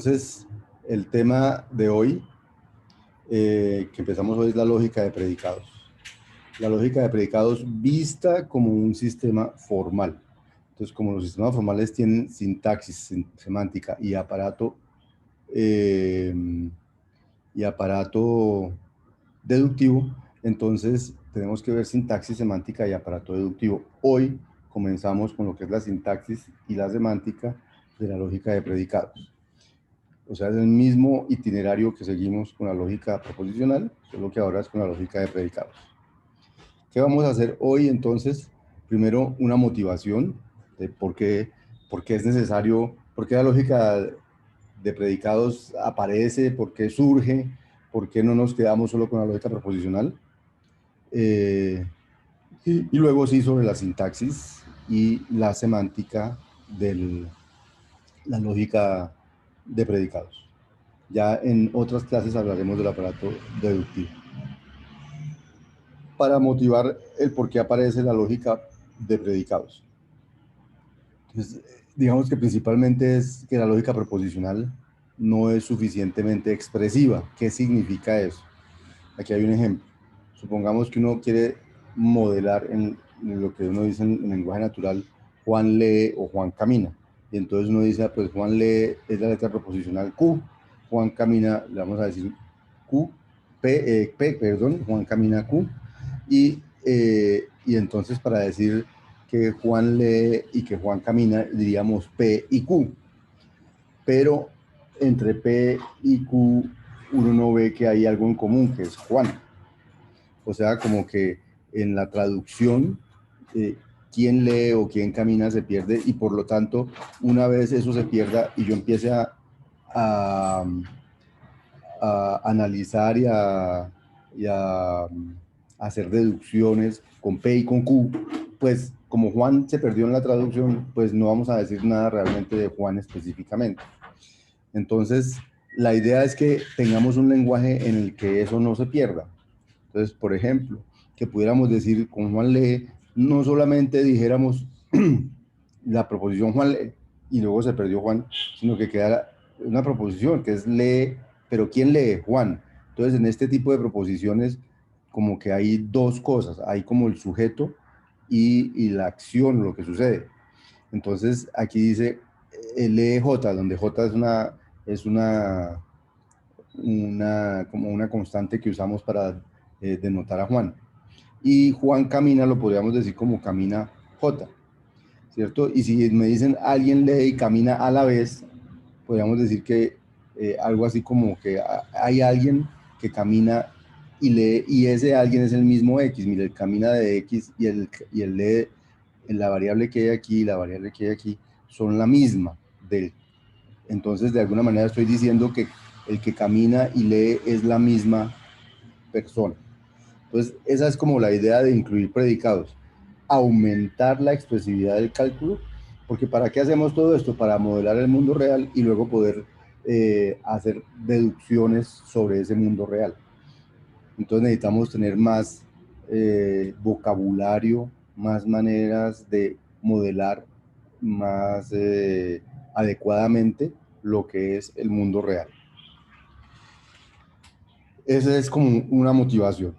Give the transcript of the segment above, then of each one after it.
Entonces, el tema de hoy, que empezamos hoy, es la lógica de predicados. La lógica de predicados vista como un sistema formal. Entonces, como los sistemas formales tienen sintaxis, semántica eh, y aparato deductivo, entonces tenemos que ver sintaxis, semántica y aparato deductivo. Hoy comenzamos con lo que es la sintaxis y la semántica de la lógica de predicados. O sea, es el mismo itinerario que seguimos con la lógica proposicional, solo que ahora es con la lógica de predicados. ¿Qué vamos a hacer hoy entonces? Primero, una motivación de por qué es necesario, por qué la lógica de predicados aparece, por qué surge, por qué no nos quedamos solo con la lógica proposicional. Eh, y luego sí sobre la sintaxis y la semántica de la lógica de predicados. Ya en otras clases hablaremos del aparato deductivo. Para motivar el por qué aparece la lógica de predicados. Entonces, digamos que principalmente es que la lógica proposicional no es suficientemente expresiva. ¿Qué significa eso? Aquí hay un ejemplo. Supongamos que uno quiere modelar en lo que uno dice en lenguaje natural, Juan lee o Juan camina. Y entonces uno dice, pues Juan lee es la letra proposicional Q, Juan camina, le vamos a decir Q, perdón, Juan camina Q. Y entonces para decir que Juan lee y que Juan camina, diríamos P y Q. Pero entre P y Q uno no ve que hay algo en común, que es Juan. O sea, como que en la traducción, eh, quién lee o quién camina se pierde, y por lo tanto, una vez eso se pierda y yo empiece a, a analizar y a hacer deducciones con P y con Q, pues como Juan se perdió en la traducción, pues no vamos a decir nada realmente de Juan específicamente. Entonces, la idea es que tengamos un lenguaje en el que eso no se pierda. Entonces, por ejemplo, que pudiéramos decir con Juan lee, no solamente dijéramos la proposición Juan lee y luego se perdió Juan, sino que quedara una proposición que es lee, pero ¿quién lee? Juan. Entonces, en este tipo de proposiciones, como que hay dos cosas, hay como el sujeto y la acción, lo que sucede. Entonces, aquí dice lee J, donde J es como una constante que usamos para denotar a Juan. Y Juan camina, lo podríamos decir como camina J, ¿cierto? Y si me dicen alguien lee y camina a la vez, podríamos decir que algo así como que hay alguien que camina y lee, y ese alguien es el mismo X. Mire, él camina de X y el lee, la variable que hay aquí y la variable que hay aquí son la misma del. Entonces, de alguna manera estoy diciendo que el que camina y lee es la misma persona. Entonces, esa es como la idea de incluir predicados. Aumentar la expresividad del cálculo, porque ¿para qué hacemos todo esto? Para modelar el mundo real y luego poder hacer deducciones sobre ese mundo real. Entonces necesitamos tener más vocabulario, más maneras de modelar más adecuadamente lo que es el mundo real. Esa es como una motivación.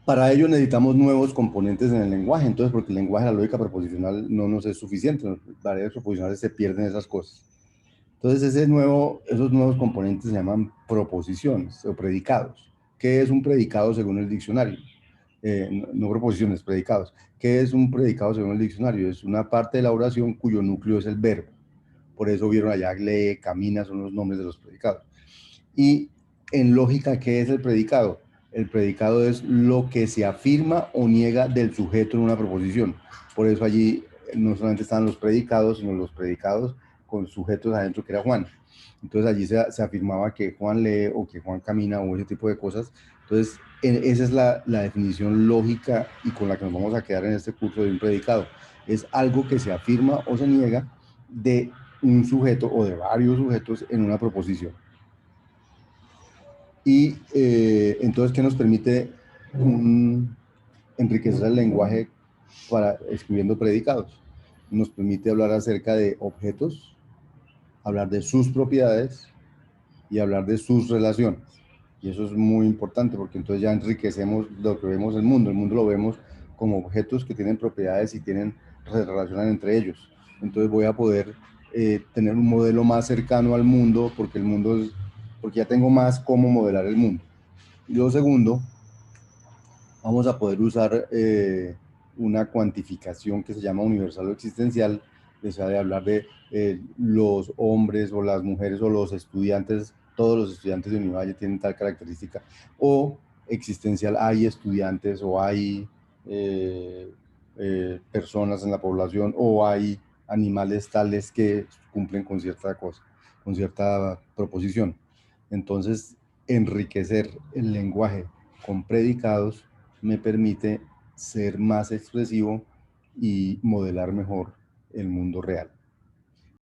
Para ello necesitamos nuevos componentes en el lenguaje, entonces porque el lenguaje, la lógica proposicional no nos es suficiente, en las variedades proposicionales se pierden esas cosas. Entonces esos nuevos componentes se llaman proposiciones o predicados. ¿Qué es un predicado según el diccionario? No proposiciones, predicados. ¿Qué es un predicado según el diccionario? Es una parte de la oración cuyo núcleo es el verbo. Por eso vieron allá, lee, camina, son los nombres de los predicados. Y en lógica, ¿qué es el predicado? El predicado es lo que se afirma o niega del sujeto en una proposición. Por eso allí no solamente están los predicados, sino los predicados con sujetos adentro, que era Juan. Entonces allí se afirmaba que Juan lee o que Juan camina o ese tipo de cosas. Entonces, esa es la definición lógica y con la que nos vamos a quedar en este curso de un predicado. Es algo que se afirma o se niega de un sujeto o de varios sujetos en una proposición. Y entonces, ¿qué nos permite enriquecer el lenguaje escribiendo predicados? Nos permite hablar acerca de objetos, hablar de sus propiedades y hablar de sus relaciones. Y eso es muy importante porque entonces ya enriquecemos lo que vemos en el mundo. El mundo lo vemos como objetos que tienen propiedades y se relacionan entre ellos. Entonces voy a poder tener un modelo más cercano al mundo porque porque ya tengo más cómo modelar el mundo. Y lo segundo, vamos a poder usar una cuantificación que se llama universal o existencial, o sea, de hablar de los hombres o las mujeres o los estudiantes, todos los estudiantes de Univalle tienen tal característica, o existencial, hay estudiantes o hay eh, personas en la población o hay animales tales que cumplen con cierta cosa, con cierta proposición. Entonces, enriquecer el lenguaje con predicados me permite ser más expresivo y modelar mejor el mundo real.